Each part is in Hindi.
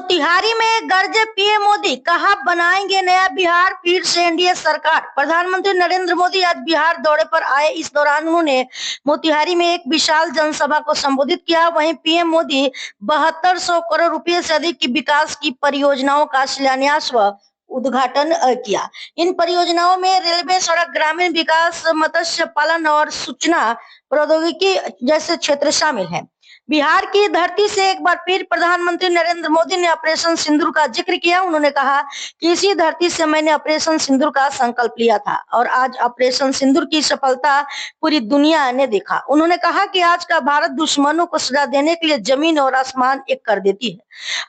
मोतिहारी में गरजे पीएम मोदी, कहा बनाएंगे नया बिहार, फिर से एनडीए सरकार। प्रधानमंत्री नरेंद्र मोदी आज बिहार दौरे पर आए। इस दौरान उन्होंने मोतिहारी में एक विशाल जनसभा को संबोधित किया। वहीं पीएम मोदी 7200 करोड़ रुपए से अधिक की विकास की परियोजनाओं का शिलान्यास व उद्घाटन किया। इन परियोजनाओं में रेलवे, सड़क, ग्रामीण विकास, मत्स्य पालन और सूचना प्रौद्योगिकी जैसे क्षेत्र शामिल हैं। बिहार की धरती से एक बार फिर प्रधानमंत्री नरेंद्र मोदी ने ऑपरेशन सिंदूर का जिक्र किया। उन्होंने कहा कि इसी धरती से मैंने ऑपरेशन सिंदूर का संकल्प लिया था और आज ऑपरेशन सिंदूर की सफलता पूरी दुनिया ने देखा। उन्होंने कहा कि आज का भारत दुश्मनों को सजा देने के लिए जमीन और आसमान एक कर देती है।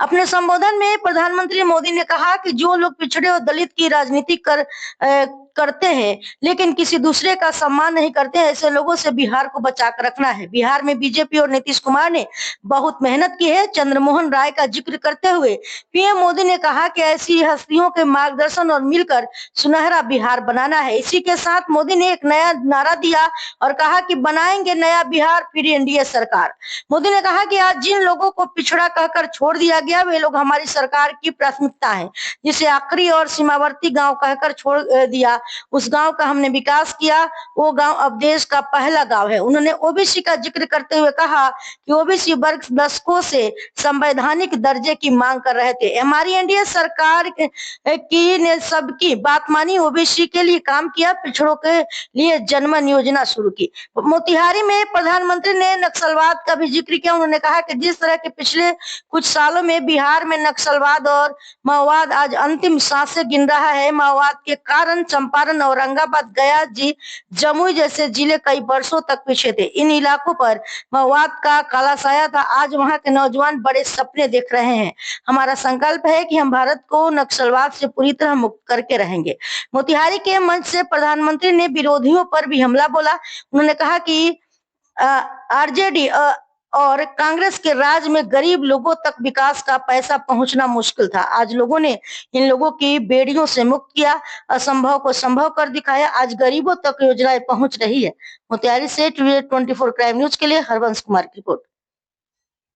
अपने संबोधन में प्रधानमंत्री मोदी ने कहा कि जो लोग पिछड़े और दलित की राजनीति करते हैं लेकिन किसी दूसरे का सम्मान नहीं करते, ऐसे लोगों से बिहार को बचा कर रखना है। बिहार में बीजेपी और नीतीश कुमार ने बहुत मेहनत की है। चंद्रमोहन राय का जिक्र करते हुए पीएम मोदी ने कहा कि ऐसी हस्तियों के मार्गदर्शन और मिलकर सुनहरा बिहार बनाना है। इसी के साथ मोदी ने एक नया नारा दिया और कहा कि बनाएंगे नया बिहार, फिर एनडीए सरकार। मोदी ने कहा कि आज जिन लोगों को पिछड़ा कहकर छोड़ दिया गया, वे लोग हमारी सरकार की प्राथमिकता है। जिसे आखिरी और सीमावर्ती गांव कहकर छोड़ दिया, उस गांव का हमने विकास किया। वो गांव अब देश का पहला गांव है। उन्होंने ओबीसी का जिक्र करते हुए कहा कि ओबीसी वर्ग दशकों से संवैधानिक दर्जे की मांग कर रहे थे। हमारी एनडीए सरकार की ने सबकी बात मानी, ओबीसी के लिए काम किया, पिछड़ों के लिए जनमन योजना शुरू की। मोतिहारी में प्रधानमंत्री ने नक्सलवाद का भी जिक्र किया। उन्होंने कहा कि जिस तरह के पिछले कुछ सालों में बिहार में नक्सलवाद और माओवाद आज अंतिम सांसें गिन रहा है, माओवाद के कारण चंपारण, औरंगाबाद, गया, जमुई जैसे जिले कई वर्षों तक पीछे थे। इन इलाकों पर माओवाद का काला साया था। आज वहां के नौजवान बड़े सपने देख रहे हैं। हमारा संकल्प है कि हम भारत को नक्सलवाद से पूरी तरह मुक्त करके रहेंगे। मोतिहारी के मंच से प्रधानमंत्री ने विरोधियों पर भी हमला बोला। उन्होंने कहा कि आरजेडी और कांग्रेस के राज में गरीब लोगों तक विकास का पैसा पहुंचना मुश्किल था। आज लोगों ने इन लोगों की बेड़ियों से मुक्त किया, असंभव को संभव कर दिखाया। आज गरीबों तक योजनाएं पहुंच रही है। मोतिहारी से टुडे 24 क्राइम न्यूज के लिए हरवंश कुमार की रिपोर्ट।